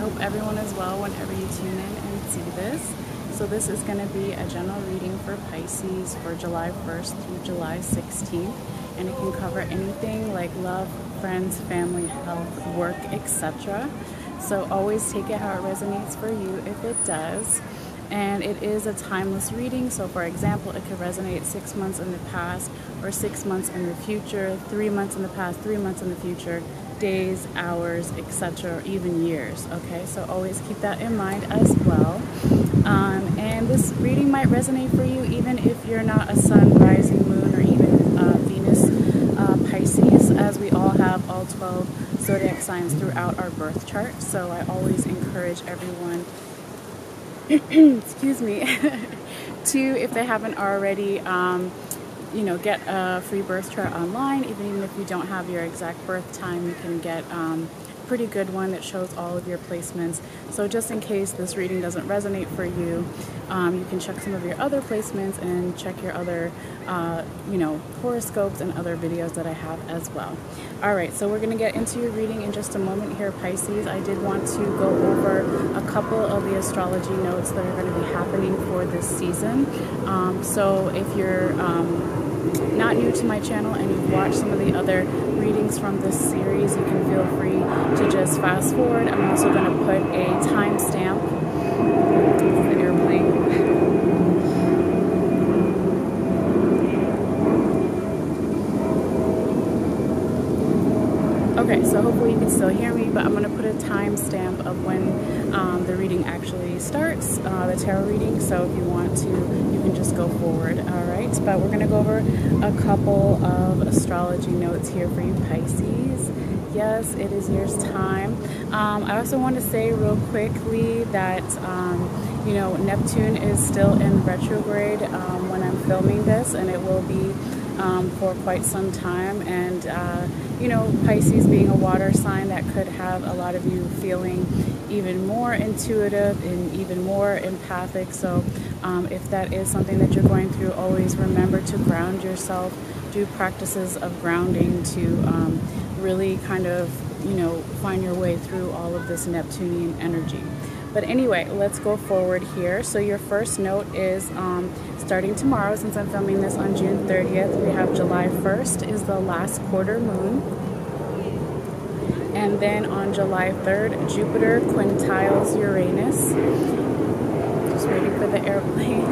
hope everyone is well whenever you tune in and see this. So this is going to be a general reading for Pisces for July 1st through July 16th. And it can cover anything like love, friends, family, health, work, etc. So always take it how it resonates for you if it does. And it is a timeless reading. So for example, it could resonate 6 months in the past or 6 months in the future, 3 months in the past, 3 months in the future, days, hours, etc., or even years. Okay, so always keep that in mind as well. And this reading might resonate for you even if you're not a sun, rising, moon, or even Venus Pisces, as we all have all 12 zodiac signs throughout our birth chart. So I always encourage everyone excuse me, to, if they haven't already, you know, get a free birth chart online. Even if you don't have your exact birth time, you can get a pretty good one that shows all of your placements. So just in case this reading doesn't resonate for you, you can check some of your other placements and check your other, you know, horoscopes and other videos that I have as well. All right, so we're going to get into your reading in just a moment here, Pisces. I did want to go over a couple of the astrology notes that are going to be happening for this season. So if you're not new to my channel and you've watched some of the other readings from this series, you can feel free to just fast forward. I'm also going to put a timestamp. The airplane. Okay, so hopefully you can still hear me, but I'm going to put a timestamp of when the reading actually starts, the tarot reading. So if you want to, you can just go forward. All right, but we're going to go over a couple of astrology notes here for you, Pisces. Yes, it is yours time. I also want to say real quickly that, you know, Neptune is still in retrograde when I'm filming this, and it will be for quite some time. And you know, Pisces being a water sign, that could have a lot of you feeling even more intuitive and even more empathic. So if that is something that you're going through, always remember to ground yourself. Do practices of grounding to really kind of, you know, find your way through all of this Neptunian energy. But anyway, let's go forward here. So your first note is starting tomorrow, since I'm filming this on June 30th, we have July 1st is the last quarter moon. And then on July 3rd, Jupiter quintiles Uranus. Just waiting for the airplane.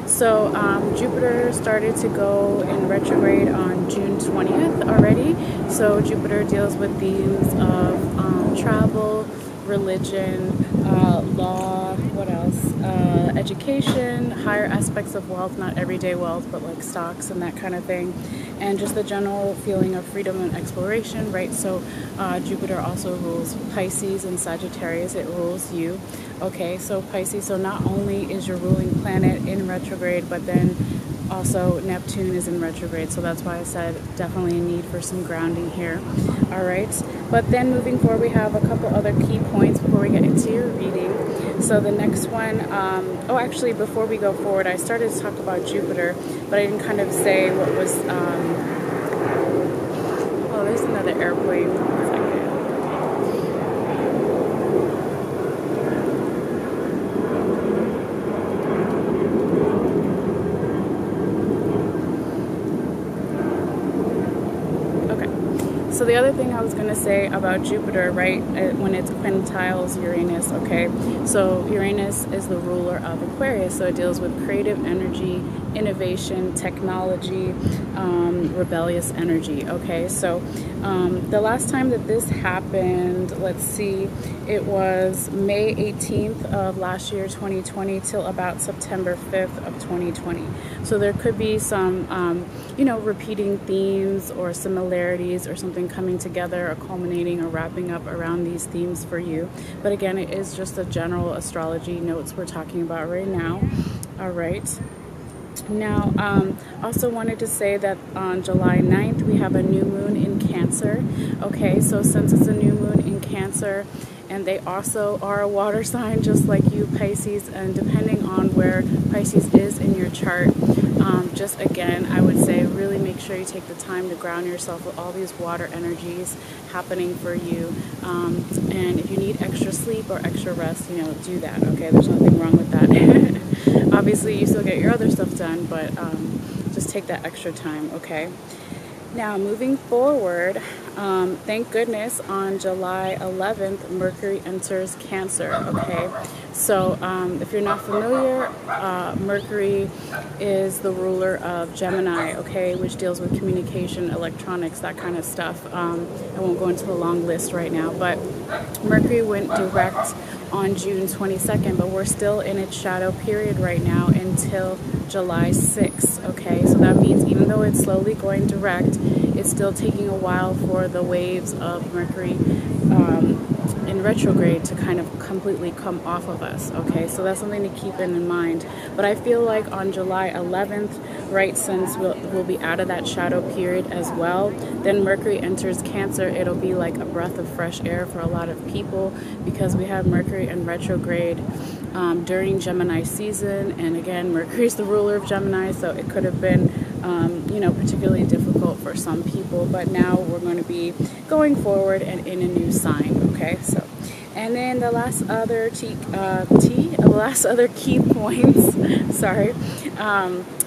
So Jupiter started to go in retrograde on June 20th already. So Jupiter deals with themes of travel, religion, law, what else? Education, higher aspects of wealth, not everyday wealth, but like stocks and that kind of thing. And just the general feeling of freedom and exploration, right? So Jupiter also rules Pisces and Sagittarius. It rules you. Okay, so Pisces, so not only is your ruling planet in retrograde, but then also Neptune is in retrograde. So that's why I said definitely a need for some grounding here. All right, but then moving forward, we have a couple other key points before we get into your reading. So the next one, oh, actually, before we go forward, I started to talk about Jupiter, but I didn't kind of say what was, oh, there's another airplane. One second. So the other thing I was going to say about Jupiter, right, when it's quintiles Uranus, okay, so Uranus is the ruler of Aquarius, so it deals with creative energy, innovation, technology, rebellious energy, okay, so the last time that this happened, let's see, it was May 18th of last year, 2020, till about September 5th of 2020. So there could be some, you know, repeating themes or similarities or something coming together or culminating or wrapping up around these themes for you. But again, it is just the general astrology notes we're talking about right now. All right. Now, also wanted to say that on July 9th, we have a new moon in Cancer. Okay, so since it's a new moon in Cancer, and they also are a water sign just like you, Pisces. And depending on where Pisces is in your chart, just again, I would say really make sure you take the time to ground yourself with all these water energies happening for you. And if you need extra sleep or extra rest, you know, do that, okay? There's nothing wrong with that. Obviously, you still get your other stuff done, but just take that extra time, okay? Now, moving forward, thank goodness on July 11th, Mercury enters Cancer, okay? So if you're not familiar, Mercury is the ruler of Gemini, okay, which deals with communication, electronics, that kind of stuff. I won't go into the long list right now, but Mercury went direct on June 22nd, but we're still in its shadow period right now until July 6th, okay? So that means even though it's slowly going direct, it's still taking a while for the waves of Mercury in retrograde to kind of completely come off of us, okay? So that's something to keep in mind. But I feel like on July 11th, right, since we'll be out of that shadow period as well, then Mercury enters Cancer. It'll be like a breath of fresh air for a lot of people because we have Mercury in retrograde during Gemini season, and again, Mercury's the ruler of Gemini, so it could have been you know, particularly difficult for some people, but now we're going to be going forward and in a new sign, okay? So, and then the last other key points, sorry,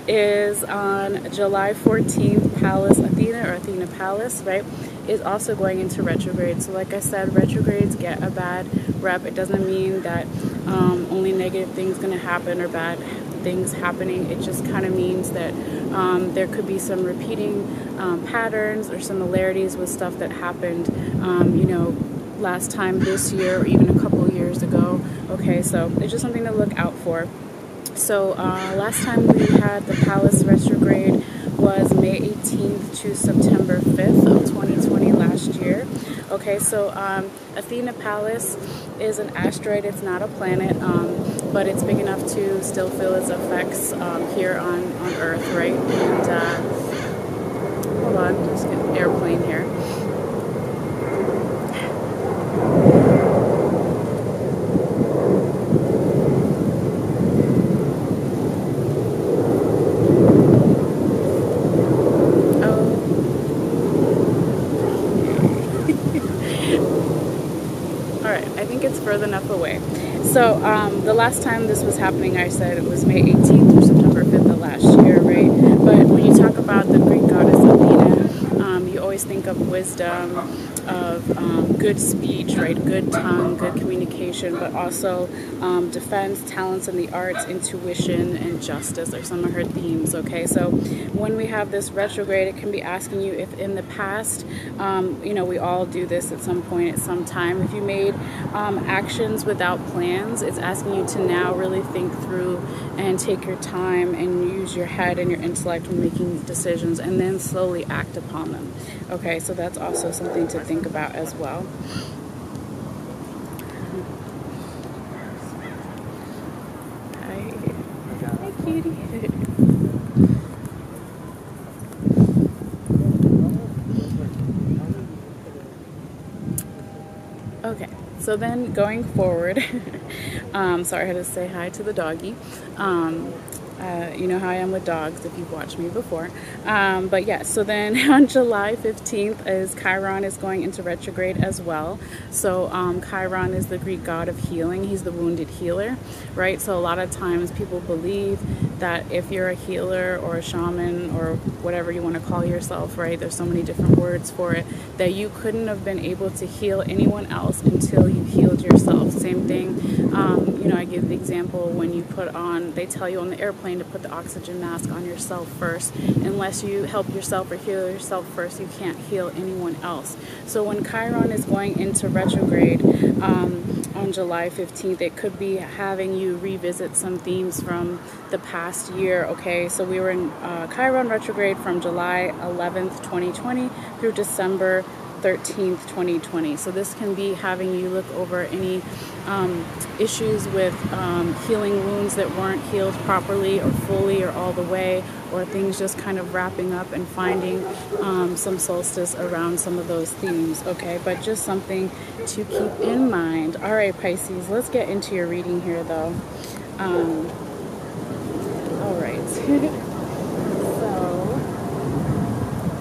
is on July 14th, Pallas Athena, or Athena Pallas, right, is also going into retrograde. So like I said, retrogrades get a bad rep. It doesn't mean that only negative things going to happen or bad things happening. It just kind of means that there could be some repeating patterns or similarities with stuff that happened, you know, last time this year or even a couple years ago. Okay, so it's just something to look out for. So last time we had the Pallas Retrograde was May 18th to September 5th of 2020 last year. Okay, so Athena Pallas is an asteroid. It's not a planet, but it's big enough to still feel its effects here on Earth, right? And hold on, just get an airplane here. Further enough away. So the last time this was happening, I said it was May 18th through September 5th of last year, right? But when you talk about the Greek goddess Athena, you always think of wisdom, of good speech, right? Good tongue, good communication, but also defense, talents in the arts, intuition, and justice are some of her themes, okay? So when we have this retrograde, it can be asking you if in the past, you know, we all do this at some point, at some time. If you made actions without plans, it's asking you to now really think through and take your time and use your head and your intellect when making decisions, and then slowly act upon them. Okay, so that's also something to think about as well. Hi cutie. Okay, so then going forward, sorry, I had to say hi to the doggy. You know how I am with dogs if you've watched me before. But yeah, so then on July 15th is Chiron is going into retrograde as well. So Chiron is the Greek god of healing. He's the wounded healer, right? So a lot of times people believe that if you're a healer or a shaman or whatever you want to call yourself, right? There's so many different words for it, that you couldn't have been able to heal anyone else until you healed yourself. Same thing, you know, I give the example when you put on, they tell you on the airplane to put the oxygen mask on yourself first. Unless you help yourself or heal yourself first, you can't heal anyone else. So when Chiron is going into retrograde on July 15th, it could be having you revisit some themes from the past year, okay? So we were in Chiron retrograde from July 11th, 2020 through December 13th, 2020. So this can be having you look over any issues with healing wounds that weren't healed properly or fully or all the way, or things just kind of wrapping up and finding some solstice around some of those themes, okay? But just something to keep in mind. All right, Pisces, let's get into your reading here, though. All right.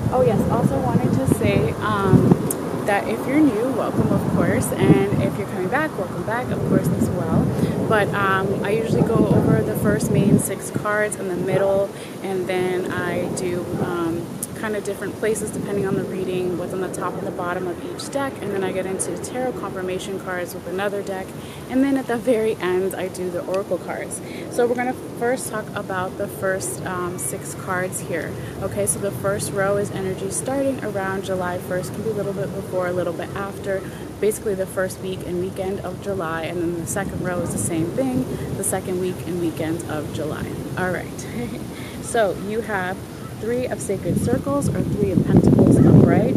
Oh yes, also wanted to say that if you're new, welcome of course, and if you're coming back, welcome back of course as well. But I usually go over the first main 6 cards in the middle, and then I do kind of different places depending on the reading, what's on the top and the bottom of each deck, and then I get into tarot confirmation cards with another deck, and then at the very end I do the oracle cards. So we're going to first talk about the first 6 cards here. Okay, so the first row is energy starting around July 1st, can be a little bit before, a little bit after, basically the first week and weekend of July, and then the second row is the same thing, the second week and weekend of July. All right. So you have 3 of sacred circles, or 3 of pentacles upright,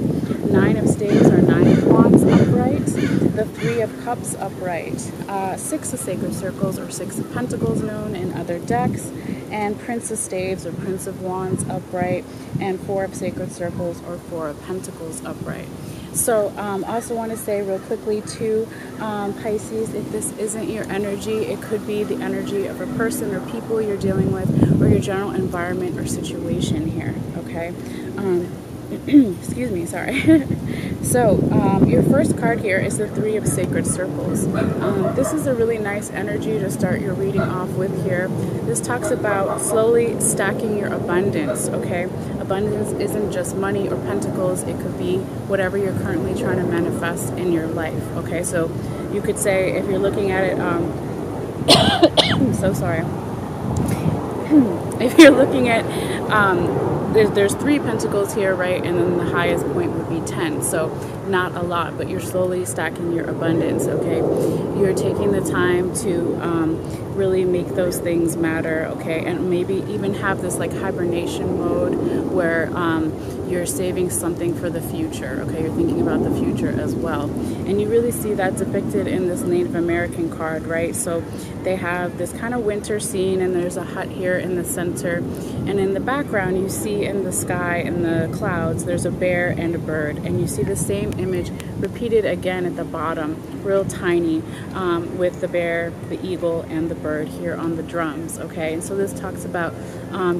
9 of staves, or 9 of wands upright, the 3 of cups upright, 6 of sacred circles, or 6 of pentacles known in other decks, and prince of staves, or prince of wands upright, and 4 of sacred circles, or 4 of pentacles upright. So also want to say real quickly too, Pisces, if this isn't your energy, it could be the energy of a person or people you're dealing with, or your general environment or situation here, okay? Excuse me, sorry. So your first card here is the 3 of sacred circles. This is a really nice energy to start your reading off with here. This talks about slowly stacking your abundance, okay? Abundance isn't just money or pentacles. It could be whatever you're currently trying to manifest in your life, okay? So you could say, if you're looking at it, I'm so sorry. If you're looking at, there's 3 pentacles here, right? And then the highest point would be 10. So not a lot, but you're slowly stacking your abundance, okay? You're taking the time to really make those things matter, okay? And maybe even have this like hibernation mode where you're saving something for the future, okay? You're thinking about the future as well. And you really see that depicted in this Native American card, right? So they have this kind of winter scene, and there's a hut here in the center. And in the background, you see in the sky, in the clouds, there's a bear and a bird. And you see the same image repeated again at the bottom, real tiny, with the bear, the eagle, and the bird here on the drums, okay? And so this talks about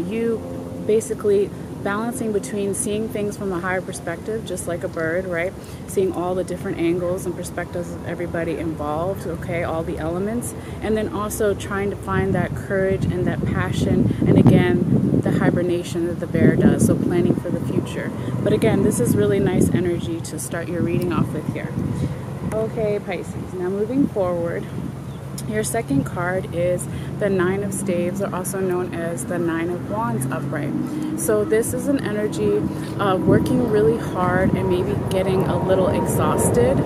you basically balancing between seeing things from a higher perspective, just like a bird, right? Seeing all the different angles and perspectives of everybody involved, okay? All the elements. And then also trying to find that courage and that passion, and again, the hibernation that the bear does, so planning for the future. But again, this is really nice energy to start your reading off with here. Okay, Pisces, now moving forward, your second card is the 9 of staves, or also known as the 9 of wands upright. So this is an energy of working really hard and maybe getting a little exhausted.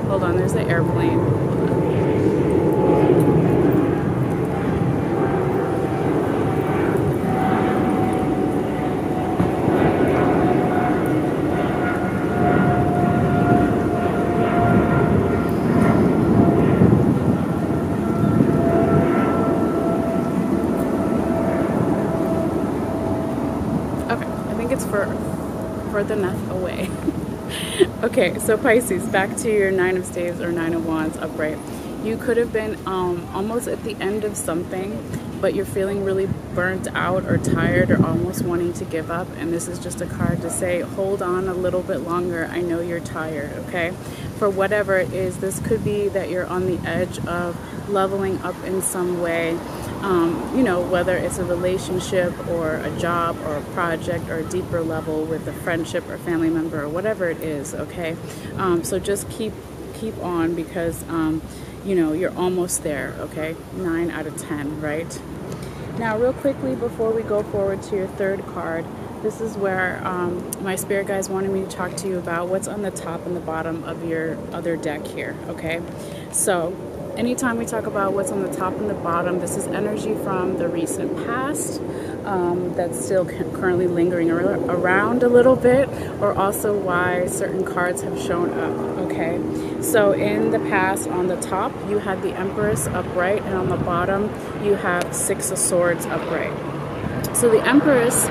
Hold on, there's an airplane. Further enough away. Okay, so Pisces, back to your 9 of staves or 9 of wands upright. You could have been almost at the end of something, but you're feeling really burnt out or tired or almost wanting to give up, and this is just a card to say, hold on a little bit longer. I know you're tired, okay? For whatever it is, this could be that you're on the edge of leveling up in some way. You know, whether it's a relationship or a job or a project or a deeper level with a friendship or family member or whatever it is, okay? So just keep on, because, you know, you're almost there, okay? 9 out of 10, right? Now, real quickly, before we go forward to your third card, this is where my spirit guides wanted me to talk to you about what's on the top and the bottom of your other deck here, okay? So anytime we talk about what's on the top and the bottom, this is energy from the recent past that's still currently lingering around a little bit, or also why certain cards have shown up, okay? So in the past, on the top, you had the Empress upright, and on the bottom, you have 6 of Swords upright. So the Empress,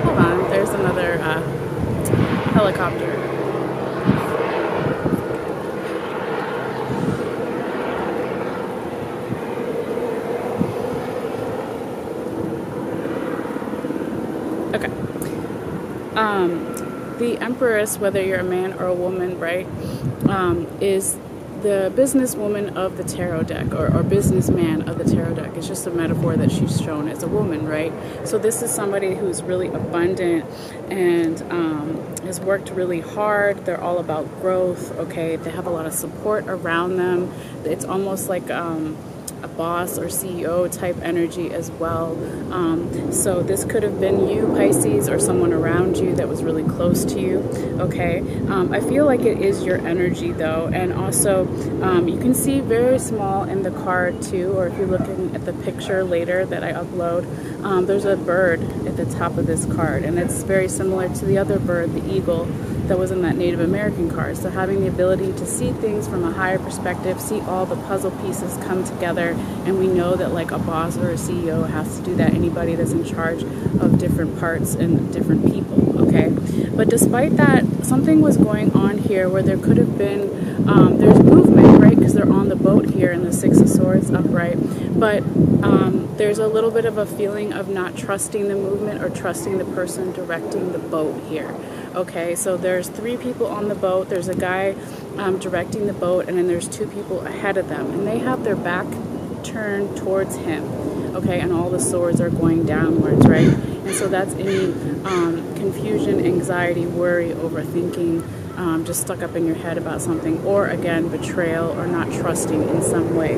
hold on, there's another helicopter. Okay. The Empress, whether you're a man or a woman, right, is the businesswoman of the tarot deck, or businessman of the tarot deck. It's just a metaphor that she's shown as a woman, right? So this is somebody who's really abundant and has worked really hard. They're all about growth, okay? They have a lot of support around them. It's almost like a boss or CEO type energy as well. So this could have been you, Pisces, or someone around you that was really close to you, okay? I feel like it is your energy though, and also you can see very small in the card too, or if you're looking at the picture later that I upload, there's a bird at the top of this card, and it's very similar to the other bird, the eagle, that was in that Native American card. So having the ability to see things from a higher perspective, see all the puzzle pieces come together, and we know that like a boss or a CEO has to do that, anybody that's in charge of different parts and different people, okay? But despite that, something was going on here where there could have been, there's movement, right? Because they're on the boat here in the 6 of Swords upright, but there's a little bit of a feeling of not trusting the movement or trusting the person directing the boat here. Okay, so there's 3 people on the boat. There's a guy directing the boat, and then there's 2 people ahead of them, and they have their back turned towards him, okay, and all the swords are going downwards, right? And so that's any confusion, anxiety, worry, overthinking, just stuck up in your head about something, or again, betrayal or not trusting in some way.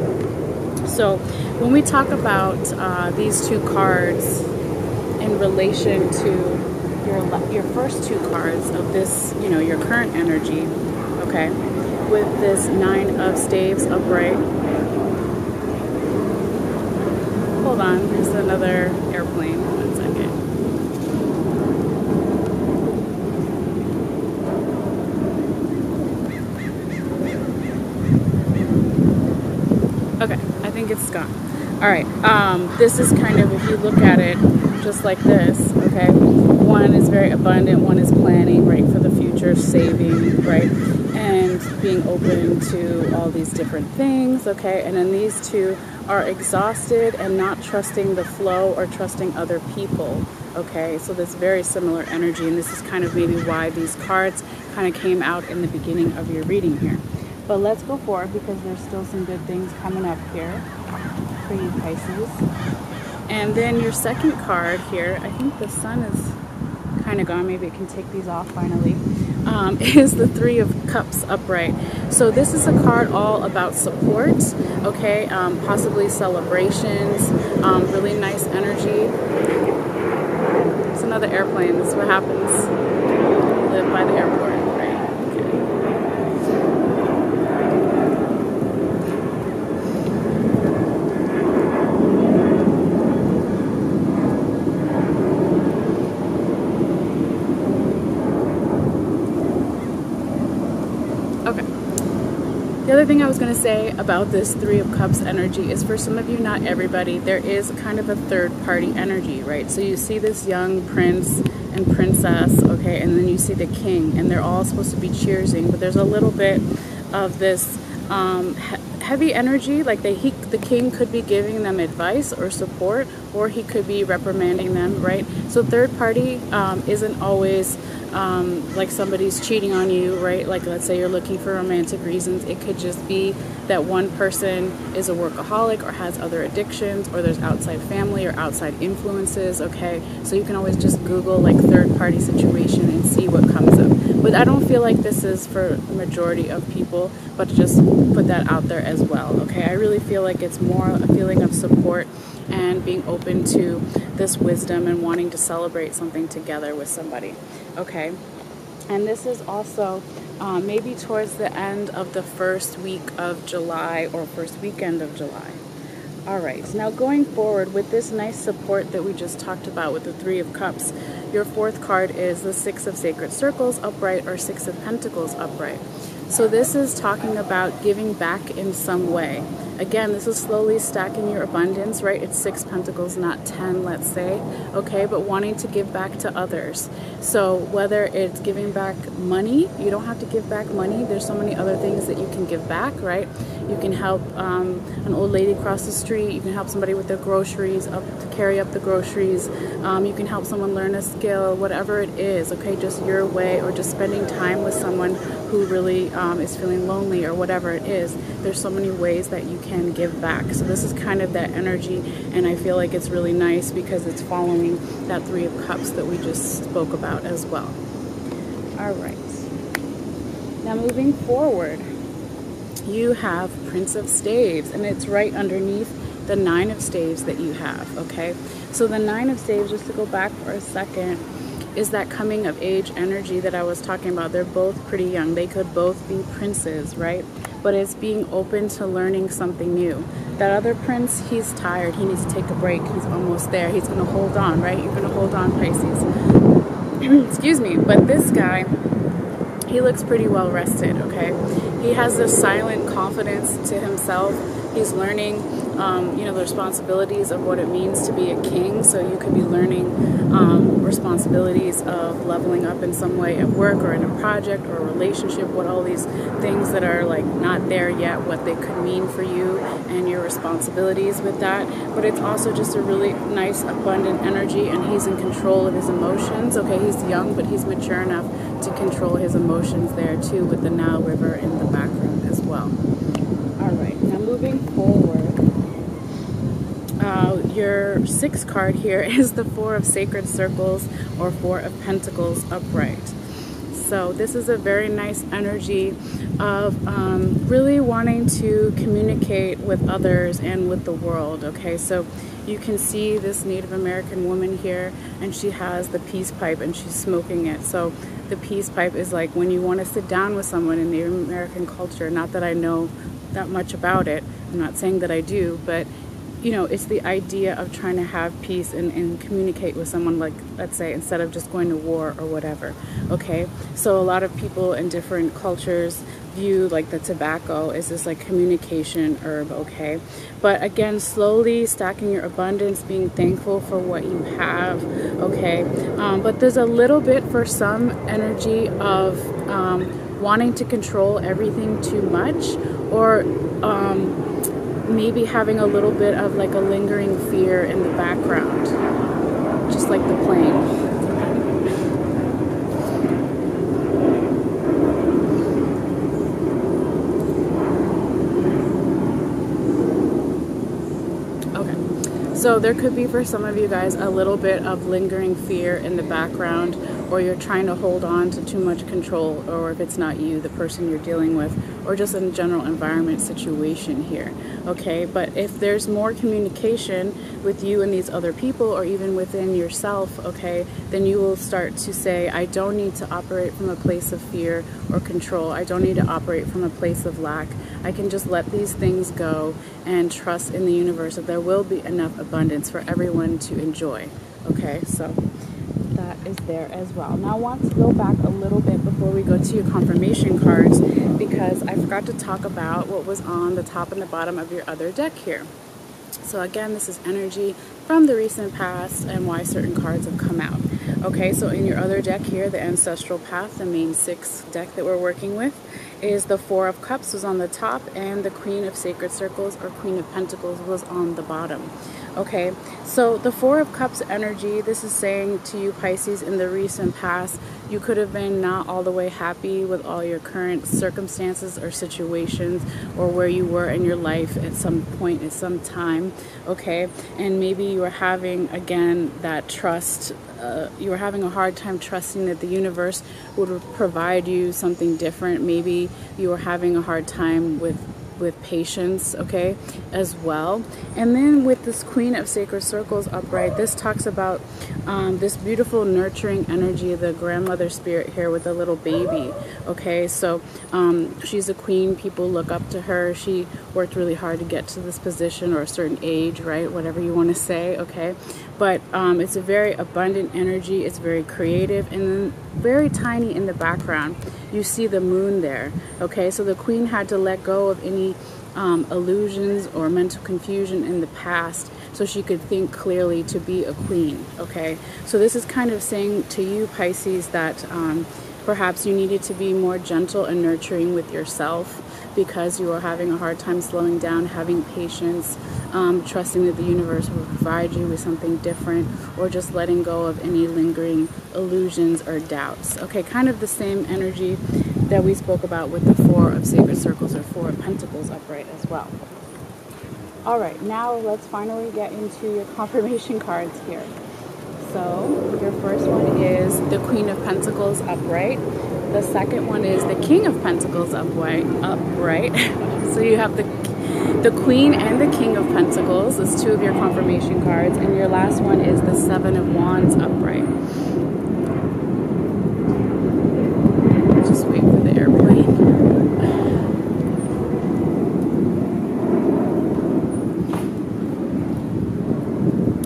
So when we talk about these 2 cards in relation to your first 2 cards of this, you know, your current energy, okay, with this 9 of Staves upright. Hold on, there's another airplane. 1 second. Okay, I think it's gone. All right, this is kind of, if you look at it just like this, okay, one is very abundant, one is planning, right, for the future, saving, right, and being open to all these different things, okay, and then these 2 are exhausted and not trusting the flow or trusting other people, okay, so this very similar energy, and this is kind of maybe why these cards kind of came out in the beginning of your reading here. But let's go forward because there's still some good things coming up here for you, Pisces. And then your second card here, I think the sun is kind of gone, maybe it can take these off finally, is the 3 of Cups upright. So this is a card all about support, okay, possibly celebrations, really nice energy. It's another airplane, this is what happens. I live by the airport, right? The other thing I was going to say about this 3 of Cups energy is, for some of you, not everybody, there is kind of a third party energy, right? So you see this young prince and princess, okay, and then you see the king, and they're all supposed to be cheersing, but there's a little bit of this heavy energy, like the king could be giving them advice or support, or he could be reprimanding them, right? So third party isn't always like somebody's cheating on you, right? Like let's say you're looking for romantic reasons. It could just be that one person is a workaholic or has other addictions, or there's outside family or outside influences, okay? So you can always just Google like third party situation and see what comes up. But I don't feel like this is for the majority of people, but just put that out there as well, okay? I really feel like it's more a feeling of support and being open to this wisdom and wanting to celebrate something together with somebody, okay? And this is also maybe towards the end of the first week of July or first weekend of July. All right, now going forward with this nice support that we just talked about with the Three of Cups, your fourth card is the Six of Sacred Circles upright or Six of Pentacles upright. So this is talking about giving back in some way. Again, this is slowly stacking your abundance, right? It's 6 pentacles, not 10, let's say, okay? But wanting to give back to others. So whether it's giving back money, you don't have to give back money. There's so many other things that you can give back, right? You can help an old lady cross the street. You can help somebody with their groceries, to carry up the groceries. You can help someone learn a skill, whatever it is, okay? Just your way, or just spending time with someone who really is feeling lonely or whatever it is. There's so many ways that you can give back. So this is kind of that energy, and I feel like it's really nice because it's following that Three of Cups that we just spoke about as well. All right. Now moving forward, you have Prince of Staves, and it's right underneath the Nine of Staves that you have, okay? So the Nine of Staves, just to go back for a second, is that coming of age energy that I was talking about. They're both pretty young. They could both be princes, right? But it's being open to learning something new. That other prince, he's tired. He needs to take a break. He's almost there. He's going to hold on, right? You're going to hold on, Pisces. Excuse me. But this guy, he looks pretty well rested, okay? He has this silent confidence to himself. He's learning, you know, the responsibilities of what it means to be a king. So you could be learning responsibilities of leveling up in some way at work or in a project or a relationship, what all these things that are like not there yet, what they could mean for you and your responsibilities with that. But it's also just a really nice, abundant energy, and he's in control of his emotions. Okay, he's young, but he's mature enough to control his emotions there too, with the Nile River in the background as well. All right, now moving forward, your sixth card here is the Four of Sacred Circles or Four of Pentacles upright. So this is a very nice energy of really wanting to communicate with others and with the world, okay? So you can see this Native American woman here, and she has the peace pipe and she's smoking it. So the peace pipe is like when you want to sit down with someone in Native American culture. Not that I know that much about it. I'm not saying that I do, but you know, it's the idea of trying to have peace and communicate with someone, like, let's say, instead of just going to war or whatever, okay? So a lot of people in different cultures view like the tobacco as this like communication herb, okay? But again, slowly stacking your abundance, being thankful for what you have, okay? But there's a little bit for some energy of wanting to control everything too much, or maybe having a little bit of like a lingering fear in the background, just like the plane. Okay, so there could be for some of you guys a little bit of lingering fear in the background, or you're trying to hold on to too much control, or if it's not you, the person you're dealing with, or just in a general environment situation here, okay? But if there's more communication with you and these other people, or even within yourself, okay, then you will start to say, I don't need to operate from a place of fear or control. I don't need to operate from a place of lack. I can just let these things go and trust in the universe that there will be enough abundance for everyone to enjoy, okay? So that is there as well. Now I want to go back a little bit before we go to your confirmation cards, because I forgot to talk about what was on the top and the bottom of your other deck here. So again, this is energy from the recent past and why certain cards have come out. Okay, so in your other deck here, the Ancestral Path, the main 6 deck that we're working with, is the Four of Cups was on the top, and the Queen of Sacred Circles or Queen of Pentacles was on the bottom. Okay, so the Four of Cups energy, this is saying to you, Pisces, in the recent past, you could have been not all the way happy with all your current circumstances or situations, or where you were in your life at some point, at some time, okay? And maybe you were having, again, that trust, you were having a hard time trusting that the universe would provide you something different. Maybe you were having a hard time with with patience, okay, as well. And then with this Queen of Sacred Circles upright, this talks about this beautiful nurturing energy of the grandmother spirit here with a little baby, okay. So she's a queen, people look up to her, she worked really hard to get to this position, or a certain age, right, whatever you want to say, okay. But it's a very abundant energy, it's very creative, and then very tiny in the background you see the moon there, okay. So the queen had to let go of any illusions or mental confusion in the past so she could think clearly to be a queen, okay. So this is kind of saying to you, Pisces, that perhaps you needed to be more gentle and nurturing with yourself because you are having a hard time slowing down, having patience, trusting that the universe will provide you with something different, or just letting go of any lingering illusions or doubts. Okay, kind of the same energy that we spoke about with the Four of Sacred Circles, or Four of Pentacles upright as well. All right, now let's finally get into your confirmation cards here. So your first one is the Queen of Pentacles upright. The second one is the King of Pentacles upright. So you have the Queen and the King of Pentacles as two of your confirmation cards, and your last one is the Seven of Wands upright. Just wait for the airplane.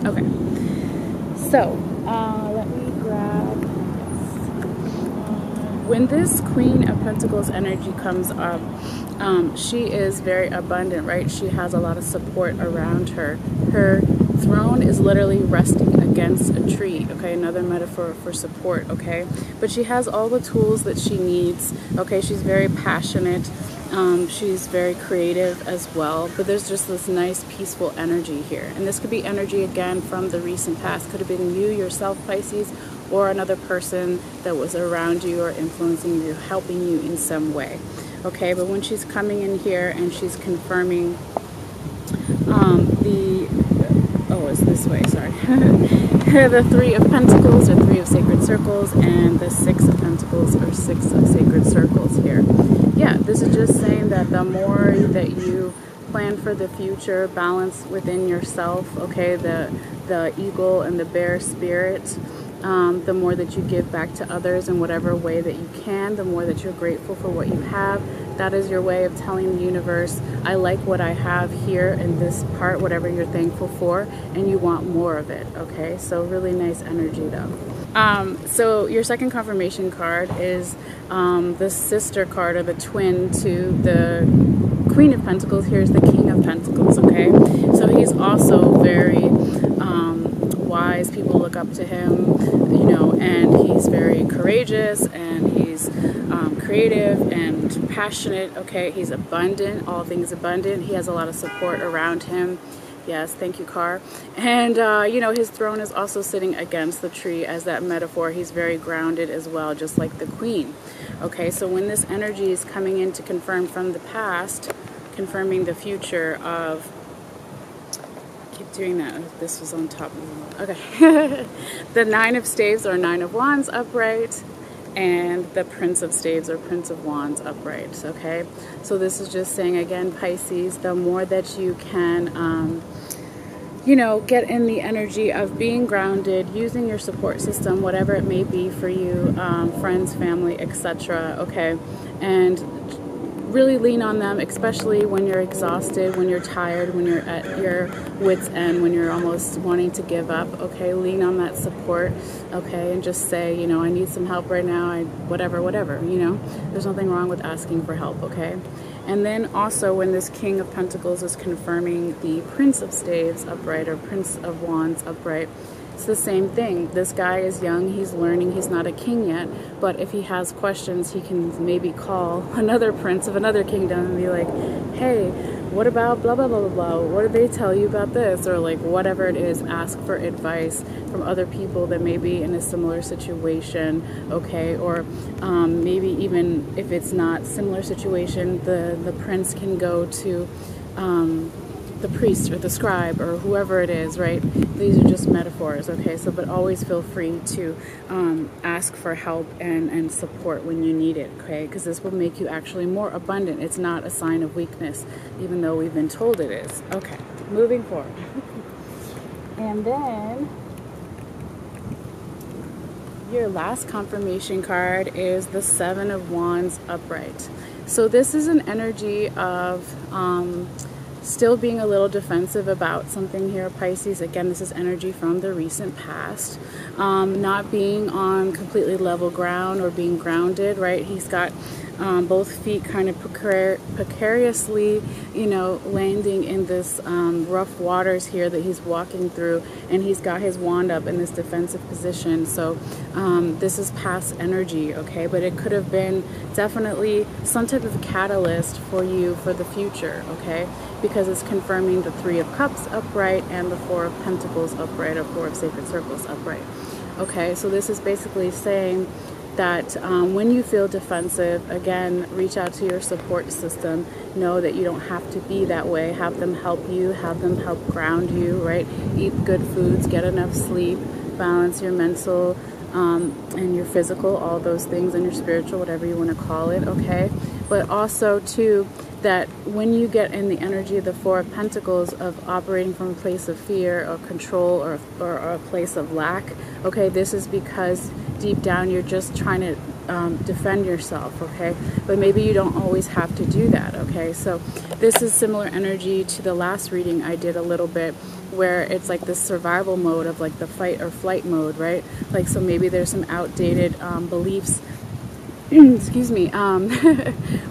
Okay, so let me grab when this Queen of Pentacles energy comes up, she is very abundant, right? She has a lot of support around her. Her throne is literally resting against a tree, okay? Another metaphor for support, okay? But she has all the tools that she needs, okay? She's very passionate. She's very creative as well, but there's just this nice peaceful energy here. And this could be energy, again, from the recent past. Could have been you yourself, Pisces, or another person that was around you or influencing you, helping you in some way. Okay, but when she's coming in here and she's confirming it's this way, sorry. The Three of Pentacles, or Three of Sacred Circles, and the Six of Pentacles, or Six of Sacred Circles here. Yeah, this is just saying that the more that you plan for the future, balance within yourself, okay, the eagle and the bear spirit, the more that you give back to others in whatever way that you can, the more that you're grateful for what you have. That is your way of telling the universe, I like what I have here in this part, whatever you're thankful for, and you want more of it, okay? So really nice energy though. So your second confirmation card is the sister card, or the twin to the Queen of Pentacles. Here's the King of Pentacles, okay? So he's also very wise. People look up to him, you know, and he's very courageous, and he's creative and passionate, okay? He's abundant, all things abundant. He has a lot of support around him. Yes, thank you, Car. And, you know, his throne is also sitting against the tree as that metaphor. He's very grounded as well, just like the Queen. Okay, so when this energy is coming in to confirm from the past, confirming the future of, keep doing that, this was on top of the, okay. The Nine of Staves, or Nine of Wands upright, and the Prince of Staves, or Prince of Wands upright, okay? So this is just saying, again, Pisces, the more that you can, you know, get in the energy of being grounded, using your support system, whatever it may be for you, friends, family, etc., okay? And really lean on them, especially when you're exhausted, when you're tired, when you're at your wit's end, when you're almost wanting to give up, okay? Lean on that support, okay? And just say, you know, I need some help right now, whatever, you know? There's nothing wrong with asking for help, okay? And then also when this King of Pentacles is confirming the Prince of Staves upright, or Prince of Wands upright, it's the same thing. This guy is young, he's learning, he's not a king yet, but if he has questions, he can maybe call another prince of another kingdom and be like, hey, what about blah, blah, blah, blah, blah, what did they tell you about this? Or like whatever it is, ask for advice from other people that may be in a similar situation, okay? Or maybe even if it's not similar situation, the prince can go to the priest or the scribe or whoever it is, right? These are just metaphors, okay? So, but always feel free to ask for help and support when you need it, okay? Because this will make you actually more abundant. It's not a sign of weakness, even though we've been told it is. Okay, moving forward. And then your last confirmation card is the Seven of Wands upright. So this is an energy of still being a little defensive about something here, Pisces. Again, this is energy from the recent past. Not being on completely level ground or being grounded, right? He's got both feet kind of precariously, you know, landing in this rough waters here that he's walking through, and he's got his wand up in this defensive position. So this is past energy, okay? But it could have been definitely some type of catalyst for you for the future, okay? Because it's confirming the Three of Cups upright and the Four of Pentacles upright, or Four of Sacred Circles upright. Okay, so this is basically saying that when you feel defensive, again, reach out to your support system. Know that you don't have to be that way. Have them help you, have them help ground you, right? Eat good foods, get enough sleep, balance your mental and your physical, all those things, and your spiritual, whatever you want to call it, okay? But also, too, that when you get in the energy of the Four of Pentacles of operating from a place of fear or control or a place of lack, okay, this is because deep down you're just trying to defend yourself, okay? But maybe you don't always have to do that, okay? So this is similar energy to the last reading I did a little bit, where it's like this survival mode of like the fight or flight mode, right? Like, so maybe there's some outdated beliefs excuse me,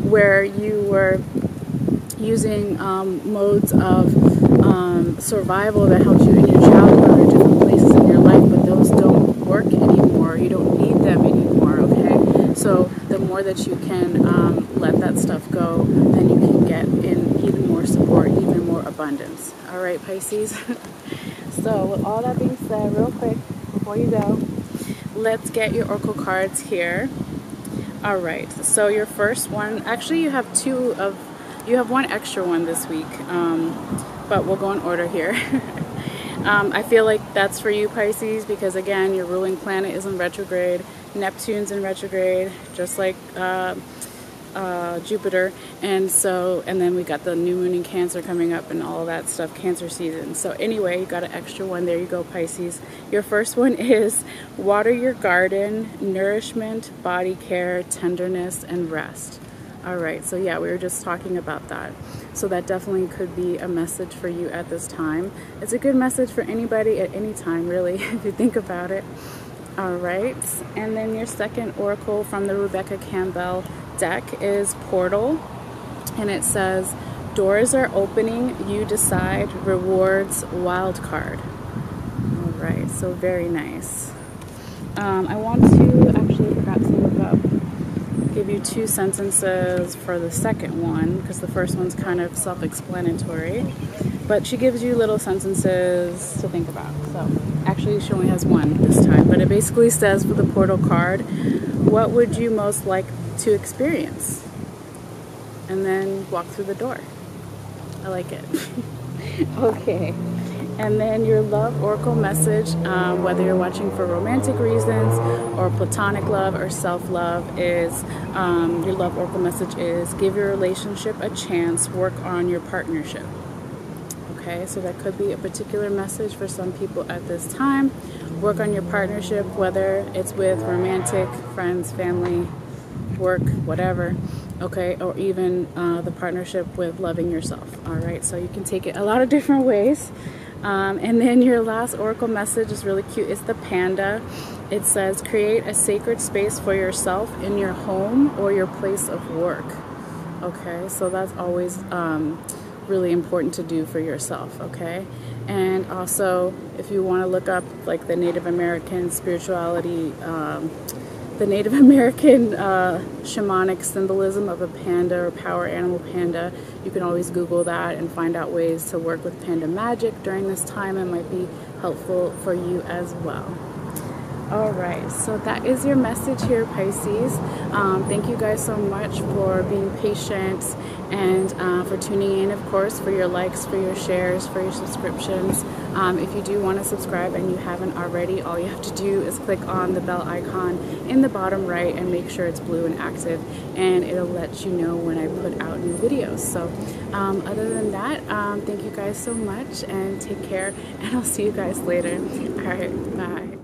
where you were using modes of survival that helped you in your childhood or different places in your life, but those don't work anymore. You don't need them anymore, okay? So the more that you can let that stuff go, then you can get in even more support, even more abundance. All right, Pisces? So with all that being said, real quick, before you go, let's get your oracle cards here. All right, so your first one, actually you have one extra one this week, but we'll go in order here. I feel like that's for you, Pisces, because again, your ruling planet is in retrograde, Neptune's in retrograde, just like Jupiter, and then we got the new moon in Cancer coming up and all that stuff, Cancer season. So anyway, you got an extra one. There you go, Pisces. Your first one is water your garden, nourishment, body care, tenderness, and rest. All right, so yeah, we were just talking about that. So that definitely could be a message for you at this time. It's a good message for anybody at any time, really, if you think about it. All right, and then your second oracle from the Rebecca Campbell deck is Portal, and it says, doors are opening, you decide, rewards, wild card. All right, so very nice. I want to, actually forgot to look up, give you two sentences for the second one, because the first one's kind of self-explanatory, but she gives you little sentences to think about. So actually she only has one this time, but it basically says for the Portal card, what would you most like to experience? And then walk through the door. I like it. Okay, and then your love oracle message, whether you're watching for romantic reasons or platonic love or self-love, is your love oracle message is give your relationship a chance, work on your partnership. Okay, so that could be a particular message for some people at this time. Work on your partnership, whether it's with romantic, friends, family, work, whatever, okay, or even the partnership with loving yourself. All right, so you can take it a lot of different ways. And then your last oracle message is really cute. It's the panda. It says create a sacred space for yourself in your home or your place of work. Okay, so that's always really important to do for yourself, okay? And also, if you want to look up like the Native American spirituality, the Native American shamanic symbolism of a panda or power animal panda, you can always Google that and find out ways to work with panda magic during this time. It might be helpful for you as well. All right, so that is your message here, Pisces. Thank you guys so much for being patient and for tuning in, of course, for your likes, for your shares, for your subscriptions. If you do want to subscribe and you haven't already, all you have to do is click on the bell icon in the bottom right and make sure it's blue and active, and it'll let you know when I put out new videos. So other than that, thank you guys so much and take care, and I'll see you guys later. All right, bye.